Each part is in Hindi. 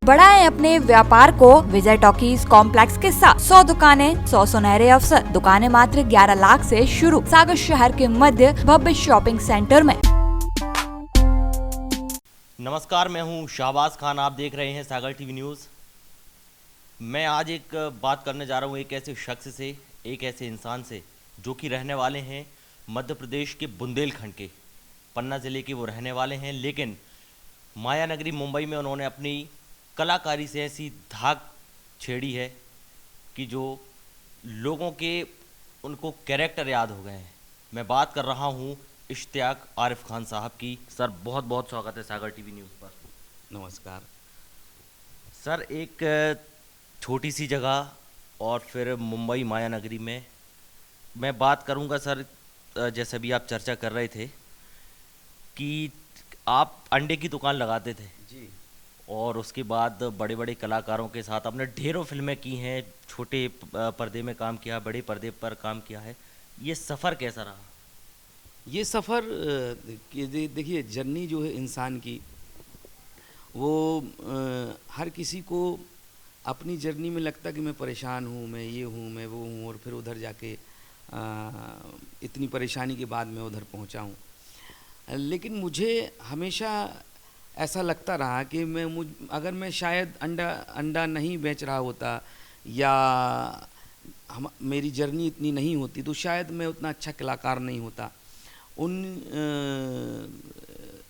बढ़ाएं अपने व्यापार को विजय टॉकीज कॉम्प्लेक्स के साथ 100 दुकानें 100 सुनहरे अवसर। दुकानें मात्र 11 लाख से शुरू। सागर शहर के मध्य भव्य शॉपिंग सेंटर में। नमस्कार, मैं हूं शाहबाज खान। आप देख रहे हैं सागर टीवी न्यूज़। मैं आज एक बात करने जा रहा हूं एक ऐसे शख्स से, एक ऐसे इंसान से जो कि रहने वाले हैं मध्य प्रदेश के बुंदेलखंड के, पन्ना ज़िले के वो रहने वाले हैं। लेकिन माया नगरी मुंबई में उन्होंने अपनी कलाकारी से ऐसी धाक छेड़ी है कि जो लोगों के उनको कैरेक्टर याद हो गए हैं। मैं बात कर रहा हूँ इश्तियाक आरिफ खान साहब की। सर, बहुत बहुत स्वागत है सागर टीवी न्यूज़ पर। नमस्कार सर, एक छोटी सी जगह और फिर मुंबई माया नगरी में मैं बात करूंगा। सर, जैसे भी आप चर्चा कर रहे थे कि आप अंडे की दुकान लगाते थे जी। और उसके बाद बड़े बड़े कलाकारों के साथ आपने ढेरों फिल्में की हैं, छोटे पर्दे में काम किया, बड़े पर्दे पर काम किया है। ये सफ़र कैसा रहा? ये सफ़र देखिए, जर्नी जो है इंसान की, वो हर किसी को अपनी जर्नी में लगता कि मैं परेशान हूँ, मैं ये हूँ, मैं वो हूँ, और फिर उधर जाके इतनी परेशानी के बाद मैं उधर पहुँचा हूँ। लेकिन मुझे हमेशा ऐसा लगता रहा कि अगर मैं शायद अंडा नहीं बेच रहा होता या मेरी जर्नी इतनी नहीं होती तो शायद मैं उतना अच्छा कलाकार नहीं होता। उन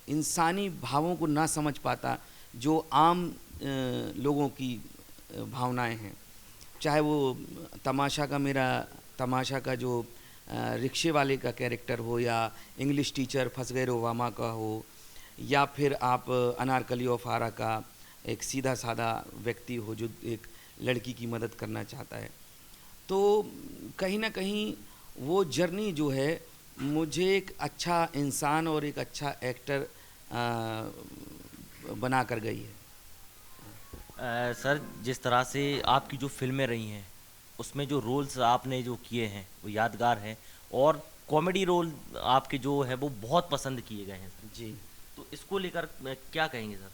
इंसानी भावों को ना समझ पाता जो आम लोगों की भावनाएं हैं। चाहे वो तमाशा का जो रिक्शे वाले का कैरेक्टर हो, या इंग्लिश टीचर फंस गए रोवामा का हो, या फिर आप अनारकली और फारा का एक सीधा साधा व्यक्ति हो जो एक लड़की की मदद करना चाहता है। तो कहीं ना कहीं वो जर्नी जो है मुझे एक अच्छा इंसान और एक अच्छा एक्टर बना कर गई है। सर, जिस तरह से आपकी जो फिल्में रही हैं उसमें जो रोल्स आपने जो किए हैं वो यादगार हैं, और कॉमेडी रोल आपके जो है वो बहुत पसंद किए गए हैं जी। तो इसको लेकर क्या कहेंगे सर?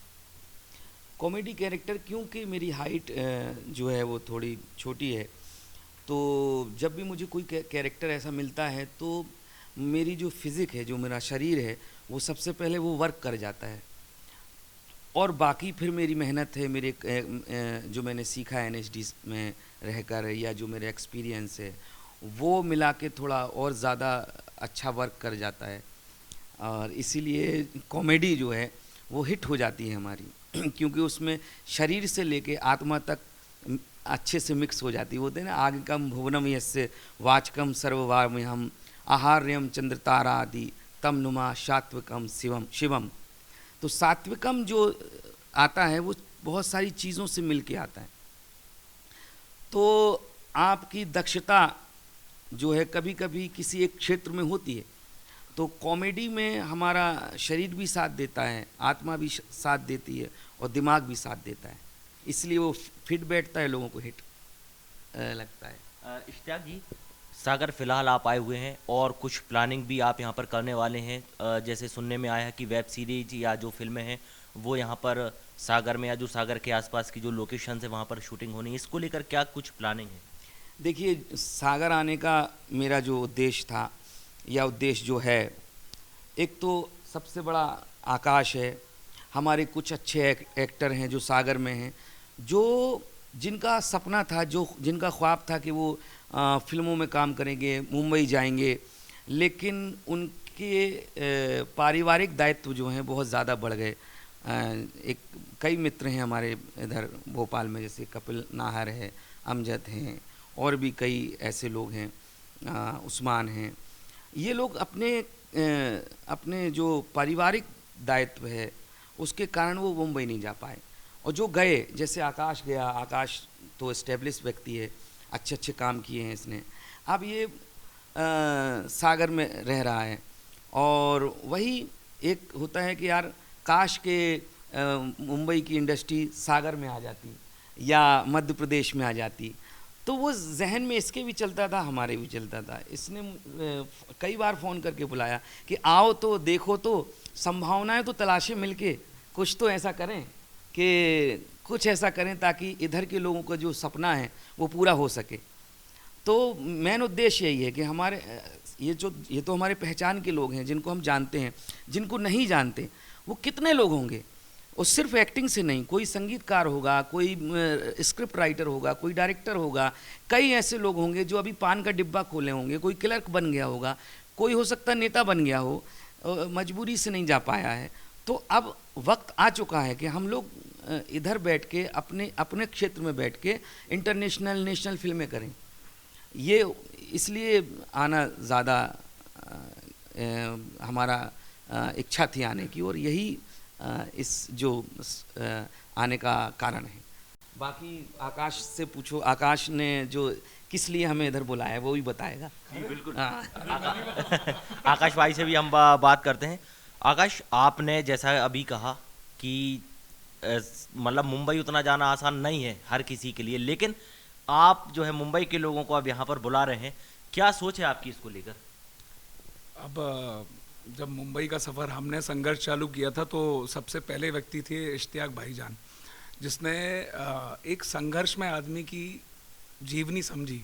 कॉमेडी कैरेक्टर, क्योंकि मेरी हाइट जो है वो थोड़ी छोटी है, तो जब भी मुझे कोई कैरेक्टर ऐसा मिलता है तो मेरी जो फिज़िक है, जो मेरा शरीर है, वो सबसे पहले वो वर्क कर जाता है। और बाकी फिर मेरी मेहनत है, जो मैंने सीखा है NSD में रहकर, या जो मेरा एक्सपीरियंस है, वो मिला के थोड़ा और ज़्यादा अच्छा वर्क कर जाता है। और इसीलिए कॉमेडी जो है वो हिट हो जाती है हमारी क्योंकि उसमें शरीर से लेके आत्मा तक अच्छे से मिक्स हो जाती है। बोलते हैं ना, आगकम भुवनम यस्य वाचकम सर्ववार्म्यहम आहार्यम चंद्र तारा आदि तम नुमा सात्विकम शिवम। तो सात्विकम जो आता है वो बहुत सारी चीज़ों से मिल के आता है। तो आपकी दक्षता जो है कभी कभी किसी एक क्षेत्र में होती है, तो कॉमेडी में हमारा शरीर भी साथ देता है, आत्मा भी साथ देती है, और दिमाग भी साथ देता है। इसलिए वो फिट बैठता है, लोगों को हिट लगता है। इश्तियाक जी, सागर फिलहाल आप आए हुए हैं और कुछ प्लानिंग भी आप यहाँ पर करने वाले हैं। जैसे सुनने में आया है कि वेब सीरीज या जो फिल्में हैं वो यहाँ पर सागर में या जो सागर के आसपास की जो लोकेशन है वहाँ पर शूटिंग होनी है। इसको लेकर क्या कुछ प्लानिंग है? देखिए, सागर आने का मेरा जो उद्देश्य था या उद्देश्य जो है, एक तो सबसे बड़ा आकाश है। हमारे कुछ अच्छे एक्टर हैं जो सागर में हैं, जो जिनका सपना था, जिनका ख्वाब था कि वो फिल्मों में काम करेंगे, मुंबई जाएंगे, लेकिन उनके पारिवारिक दायित्व जो हैं बहुत ज़्यादा बढ़ गए। कई मित्र हैं हमारे इधर भोपाल में, जैसे कपिल नाहर है, अमजद हैं, और भी कई ऐसे लोग हैं, उस्मान हैं। ये लोग अपने जो पारिवारिक दायित्व है उसके कारण वो मुंबई नहीं जा पाए, और जो गए, जैसे आकाश गया, आकाश तो एस्टेब्लिश व्यक्ति है, अच्छे अच्छे काम किए हैं इसने। अब ये सागर में रह रहा है, और वही एक होता है कि यार काश के मुंबई की इंडस्ट्री सागर में आ जाती या मध्य प्रदेश में आ जाती। तो वो जहन में इसके भी चलता था, हमारे भी चलता था। इसने कई बार फ़ोन करके बुलाया कि आओ तो देखो, तो संभावनाएं तो तलाशें मिलके, कुछ तो ऐसा करें कि कुछ ऐसा करें ताकि इधर के लोगों का जो सपना है वो पूरा हो सके। तो मेन उद्देश्य यही है कि हमारे ये तो हमारे पहचान के लोग हैं जिनको हम जानते हैं, जिनको नहीं जानते वो कितने लोग होंगे। और सिर्फ एक्टिंग से नहीं, कोई संगीतकार होगा, कोई स्क्रिप्ट राइटर होगा, कोई डायरेक्टर होगा, कई ऐसे लोग होंगे जो अभी पान का डिब्बा खोले होंगे, कोई क्लर्क बन गया होगा, कोई हो सकता नेता बन गया हो, मजबूरी से नहीं जा पाया है। तो अब वक्त आ चुका है कि हम लोग इधर बैठ के अपने क्षेत्र में बैठ के इंटरनेशनल नेशनल फिल्में करें। ये इसलिए आना ज़्यादा हमारा इच्छा थी आने की, और यही इस जो आने का कारण है। बाकी आकाश से पूछो, आकाश ने जो किस लिए हमें इधर बुलाया है वो भी बताएगा। जी बिल्कुल। आकाश भाई से भी हम बात करते हैं। आकाश, आपने जैसा अभी कहा कि मतलब मुंबई उतना जाना आसान नहीं है हर किसी के लिए, लेकिन आप जो है मुंबई के लोगों को अब यहाँ पर बुला रहे हैं, क्या सोच है आपकी इसको लेकर? अब जब मुंबई का सफ़र हमने संघर्ष चालू किया था तो सबसे पहले व्यक्ति थे इश्तियाक भाईजान, जिसने एक संघर्ष में आदमी की जीवनी समझी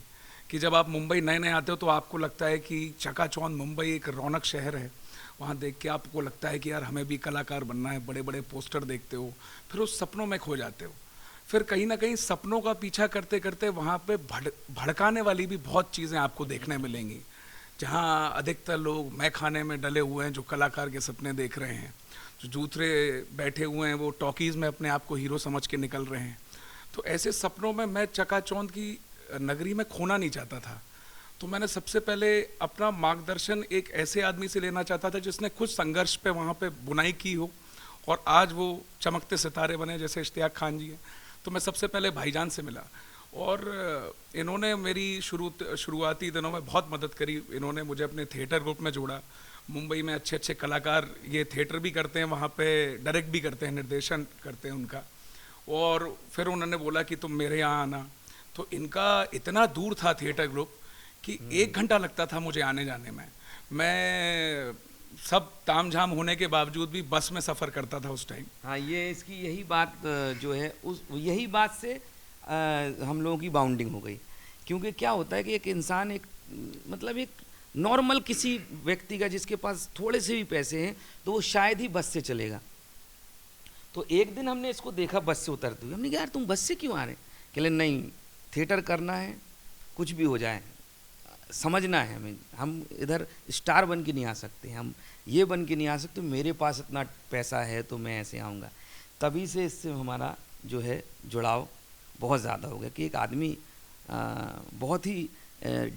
कि जब आप मुंबई नए नए आते हो तो आपको लगता है कि चकाचौंध मुंबई एक रौनक शहर है। वहाँ देख के आपको लगता है कि यार हमें भी कलाकार बनना है, बड़े बड़े पोस्टर देखते हो, फिर उस सपनों में खो जाते हो। फिर कहीं ना कहीं सपनों का पीछा करते करते वहाँ पे भड़काने वाली भी बहुत चीज़ें आपको देखने मिलेंगी, जहाँ अधिकतर लोग मैं खाने में डले हुए हैं, जो कलाकार के सपने देख रहे हैं, जो दूसरे बैठे हुए हैं वो टॉकीज़ में अपने आप को हीरो समझ के निकल रहे हैं। तो ऐसे सपनों में मैं चकाचौंध की नगरी में खोना नहीं चाहता था। तो मैंने सबसे पहले अपना मार्गदर्शन एक ऐसे आदमी से लेना चाहता था जिसने खुद संघर्ष पे वहाँ पे बुनाई की हो और आज वो चमकते सितारे बने, जैसे इश्तियाक खान जी हैं। तो मैं सबसे पहले भाईजान से मिला और इन्होंने मेरी शुरुआती दिनों में बहुत मदद करी। इन्होंने मुझे अपने थिएटर ग्रुप में जोड़ा। मुंबई में अच्छे अच्छे कलाकार ये थिएटर भी करते हैं, वहाँ पे डायरेक्ट भी करते हैं, निर्देशन करते हैं उनका। और फिर उन्होंने बोला कि तुम मेरे यहाँ आना। तो इनका इतना दूर था थिएटर ग्रुप कि 1 घंटा लगता था मुझे आने जाने में। मैं सब तामझाम होने के बावजूद भी बस में सफ़र करता था उस टाइम। हाँ, ये इसकी यही बात जो है यही बात से हम लोगों की बाउंडिंग हो गई। क्योंकि क्या होता है कि एक इंसान एक नॉर्मल किसी व्यक्ति का जिसके पास थोड़े से भी पैसे हैं तो वो शायद ही बस से चलेगा। तो एक दिन हमने इसको देखा बस से उतरते हुए, हमने कहा यार तुम बस से क्यों आ रहे? कहले नहीं, थिएटर करना है, कुछ भी हो जाए, समझना है हमें, हम इधर स्टार बन के नहीं आ सकते, हम ये बन के नहीं आ सकते, मेरे पास इतना पैसा है तो मैं ऐसे आऊँगा। तभी से इससे हमारा जो है जुड़ाव बहुत ज़्यादा हो गया कि एक आदमी बहुत ही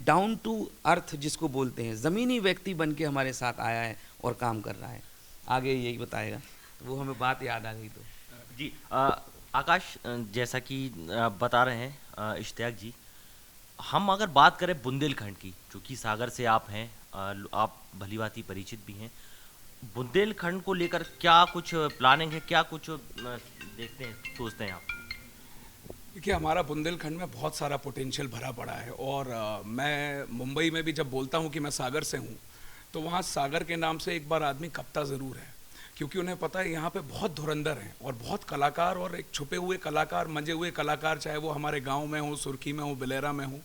डाउन टू अर्थ जिसको बोलते हैं, ज़मीनी व्यक्ति बन के हमारे साथ आया है और काम कर रहा है। आगे यही बताएगा, तो वो हमें बात याद आ गई। तो जी आकाश, जैसा कि बता रहे हैं इश्तियाक जी, हम अगर बात करें बुंदेलखंड की, चूँकि सागर से आप हैं, आप भलीभांति परिचित भी हैं, बुंदेलखंड को लेकर क्या कुछ प्लानिंग है, क्या कुछ देखते हैं, सोचते हैं आप? देखिए, हमारा बुंदेलखंड में बहुत सारा पोटेंशियल भरा पड़ा है। और मैं मुंबई में भी जब बोलता हूँ कि मैं सागर से हूँ तो वहाँ सागर के नाम से एक बार आदमी कपता ज़रूर है, क्योंकि उन्हें पता है यहाँ पे बहुत धुरंधर हैं और बहुत कलाकार और एक छुपे हुए कलाकार, मंजे हुए कलाकार, चाहे वो हमारे गांव में हो, सुर्खी में हो, बिलेरा में हो,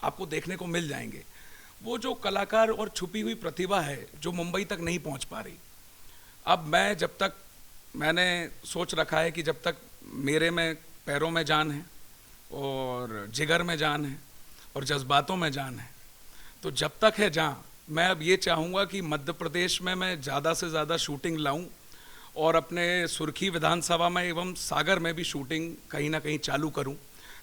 आपको देखने को मिल जाएंगे। वो जो कलाकार और छुपी हुई प्रतिभा है जो मुंबई तक नहीं पहुँच पा रही। अब मैंने सोच रखा है कि जब तक मेरे में पैरों में जान है और जिगर में जान है और जज्बातों में जान है, तो जब तक है जहाँ, मैं अब ये चाहूँगा कि मध्य प्रदेश में मैं ज़्यादा से ज़्यादा शूटिंग लाऊं और अपने सुर्खी विधानसभा में एवं सागर में भी शूटिंग कहीं ना कहीं चालू करूं,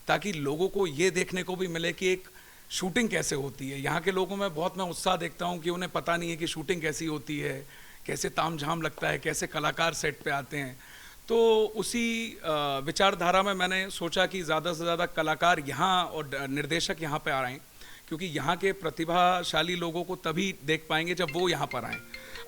ताकि लोगों को ये देखने को भी मिले कि एक शूटिंग कैसे होती है। यहाँ के लोगों में बहुत मैं उत्साह देखता हूँ कि उन्हें पता नहीं है कि शूटिंग कैसी होती है, कैसे तामझाम लगता है, कैसे कलाकार सेट पे आते हैं। तो उसी विचारधारा में मैंने सोचा कि ज़्यादा से ज़्यादा कलाकार यहाँ और निर्देशक यहाँ पे आ रहे हैं, क्योंकि यहाँ के प्रतिभाशाली लोगों को तभी देख पाएंगे जब वो यहाँ पर आएँ।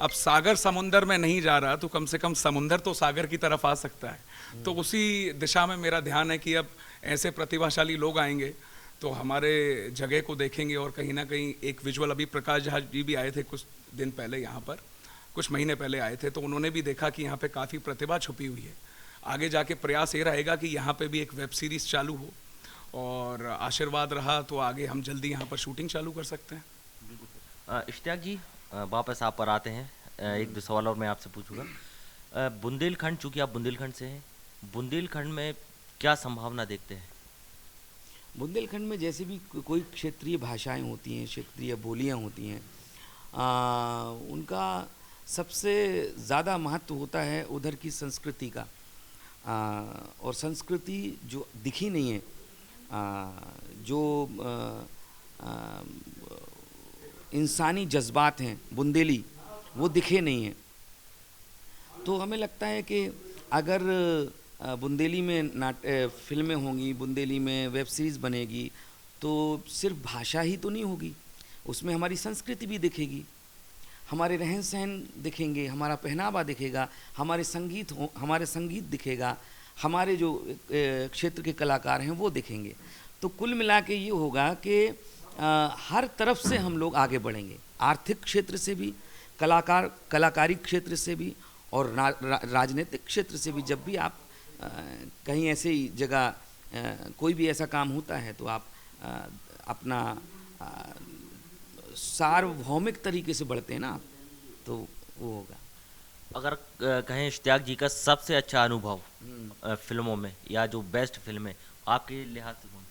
अब सागर समुंदर में नहीं जा रहा तो कम से कम समुंदर तो सागर की तरफ आ सकता है। तो उसी दिशा में मेरा ध्यान है कि अब ऐसे प्रतिभाशाली लोग आएंगे तो हमारे जगह को देखेंगे। और कहीं ना कहीं एक विजुअल, अभी प्रकाश झा जी भी आए थे कुछ दिन पहले यहाँ पर, कुछ महीने पहले आए थे, तो उन्होंने भी देखा कि यहाँ पे काफ़ी प्रतिभा छुपी हुई है। आगे जाके प्रयास ये रहेगा कि यहाँ पे भी एक वेब सीरीज़ चालू हो, और आशीर्वाद रहा तो आगे हम जल्दी यहाँ पर शूटिंग चालू कर सकते हैं। इश्तियाक जी, वापस आप पर आते हैं। एक दो सवाल और मैं आपसे पूछूंगा। बुंदेलखंड, चूँकि आप बुंदेलखंड से हैं, बुंदेलखंड में क्या संभावना देखते हैं? बुंदेलखंड में जैसे भी कोई क्षेत्रीय भाषाएं होती हैं, क्षेत्रीय बोलियां होती हैं, उनका सबसे ज़्यादा महत्व होता है उधर की संस्कृति का। और संस्कृति जो दिखी नहीं है, जो इंसानी जज्बात हैं बुंदेली, वो दिखे नहीं हैं। तो हमें लगता है कि अगर बुंदेली में फिल्में होंगी, बुंदेली में वेब सीरीज़ बनेगी, तो सिर्फ भाषा ही तो नहीं होगी, उसमें हमारी संस्कृति भी दिखेगी, हमारे रहन सहन दिखेंगे, हमारा पहनावा दिखेगा, हमारे संगीत दिखेगा, हमारे जो क्षेत्र के कलाकार हैं वो दिखेंगे। तो कुल मिला के ये होगा कि हर तरफ से हम लोग आगे बढ़ेंगे, आर्थिक क्षेत्र से भी, कलाकारी क्षेत्र से भी, और राजनीतिक क्षेत्र से भी। जब भी आप कहीं ऐसी जगह कोई भी ऐसा काम होता है तो आप अपना सार्वभौमिक तरीके से बढ़ते हैं ना, तो वो होगा। अगर कहें इश्तियाक जी का सबसे अच्छा अनुभव फिल्मों में, या जो बेस्ट फिल्म है आपके लिहाज से कौन सी?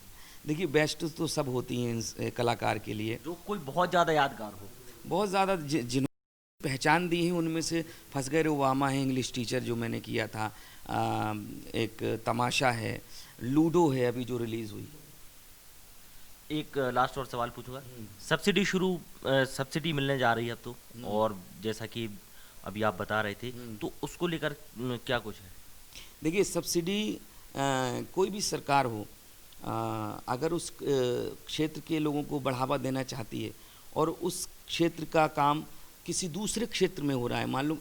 देखिए, बेस्ट तो सब होती हैं कलाकार के लिए, जो कोई बहुत ज़्यादा यादगार हो। बहुत ज़्यादा जिन्होंने पहचान दी है उनमें से फंस गए ओबामा है, इंग्लिश टीचर जो मैंने किया था, एक तमाशा है, लूडो है अभी जो रिलीज़ हुई। एक लास्ट और सवाल पूछूंगा। सब्सिडी मिलने जा रही है अब तो, और जैसा कि अभी आप बता रहे थे, तो उसको लेकर क्या कुछ है? देखिए, सब्सिडी कोई भी सरकार हो, अगर उस क्षेत्र के लोगों को बढ़ावा देना चाहती है और उस क्षेत्र का काम किसी दूसरे क्षेत्र में हो रहा है, मान लो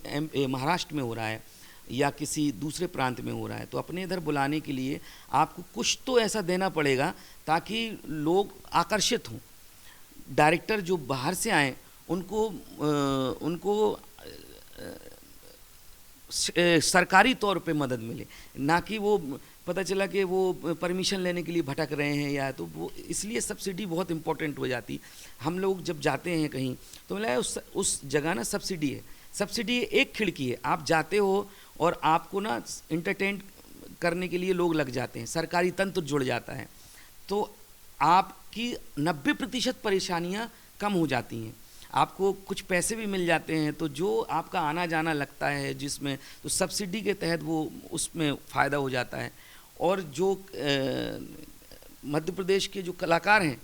महाराष्ट्र में हो रहा है या किसी दूसरे प्रांत में हो रहा है, तो अपने इधर बुलाने के लिए आपको कुछ तो ऐसा देना पड़ेगा ताकि लोग आकर्षित हों। डायरेक्टर जो बाहर से आए उनको सरकारी तौर पे मदद मिले, ना कि वो पता चला कि वो परमिशन लेने के लिए भटक रहे हैं, या तो वो, इसलिए सब्सिडी बहुत इम्पोर्टेंट हो जाती। हम लोग जब जाते हैं कहीं तो मिला उस जगह ना सब्सिडी है। सब्सिडी एक खिड़की है, आप जाते हो और आपको ना इंटरटेन करने के लिए लोग लग जाते हैं, सरकारी तंत्र जुड़ जाता है, तो आपकी 90% परेशानियां कम हो जाती हैं, आपको कुछ पैसे भी मिल जाते हैं। तो जो आपका आना जाना लगता है जिसमें, तो सब्सिडी के तहत वो उसमें फ़ायदा हो जाता है। और जो मध्य प्रदेश के जो कलाकार हैं,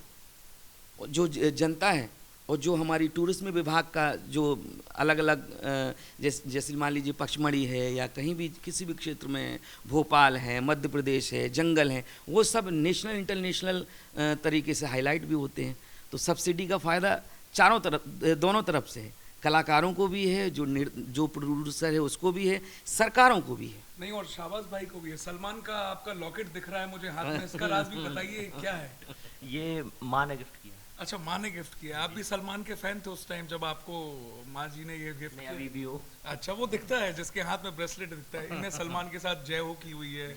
जो जनता है, और जो हमारी टूरिज्म विभाग का जो अलग अलग जैसे मान लीजिए पचमढ़ी है या कहीं भी किसी भी क्षेत्र में, भोपाल है, मध्य प्रदेश है, जंगल है, वो सब नेशनल इंटरनेशनल तरीके से हाईलाइट भी होते हैं। तो सब्सिडी का फ़ायदा चारों तरफ, दोनों तरफ से है, कलाकारों को भी है, जो प्रोड्यूसर है उसको भी है, सरकारों को भी है। नहीं, और शाहबाज भाई को भी है। सलमान का आपका लॉकेट दिख रहा है मुझे हाथ में, इसका राज भी बताइए क्या है? ये माँ ने गिफ्ट किया। अच्छा, माँ ने गिफ्ट किया। आप भी सलमान के फैन थे उस टाइम जब आपको माँ जी ने ये गिफ्ट किया? अभी भी हो। अच्छा, वो दिखता है जिसके हाथ में ब्रेसलेट दिखता है, इन्हें सलमान के साथ जय हो की हुई है,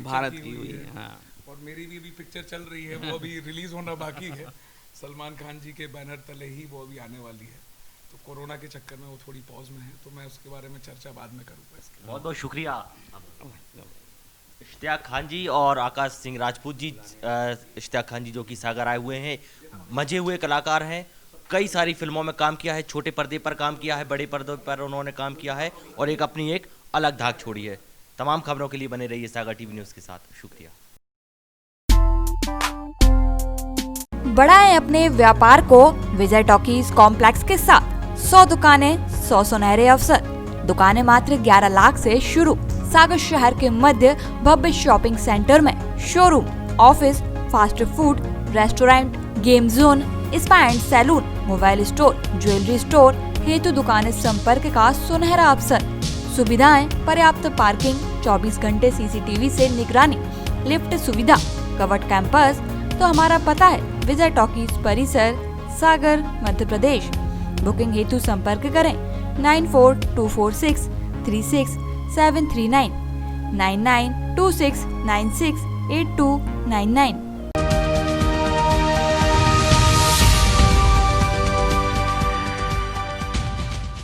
भारत की हुई है, हाँ। और मेरी भी पिक्चर चल रही है, वो अभी रिलीज होना बाकी है, सलमान खान जी के बैनर तले ही वो अभी आने वाली है। तो कोरोना के चक्कर में वो थोड़ी पॉज में है, तो मैं उसके बारे में चर्चा बाद में करूँगा। इसके बहुत बहुत शुक्रिया इश्तियाक खान जी और आकाश सिंह राजपूत जी। इश्तियाक खान जी जो कि सागर आए हुए हैं, मजे हुए कलाकार हैं, कई सारी फिल्मों में काम किया है, छोटे पर्दे पर काम किया है, बड़े पर्दे पर उन्होंने काम किया है, और एक अपनी एक अलग धाक छोड़ी है। तमाम खबरों के लिए बने रहिए सागर टीवी न्यूज़ के साथ। शुक्रिया। बढ़ाएं अपने व्यापार को विजय टॉकीज कॉम्प्लेक्स के साथ। 100 दुकानें, 100 सुनहरे अवसर। दुकानें मात्र 11 लाख से शुरू। सागर शहर के मध्य भव्य शॉपिंग सेंटर में showroom, office, fast food, restaurant, game zone, spa and salon, mobile store, jewellery store हेतु दुकानें संपर्क का सुनहरा अवसर। सुविधाएं, पर्याप्त पार्किंग, 24 घंटे CCTV से निगरानी, लिफ्ट सुविधा, कवर्ड कैंपस। तो हमारा पता है विजय टॉकीज परिसर, सागर, मध्य प्रदेश। बुकिंग हेतु संपर्क करें 9424636739 9926968299।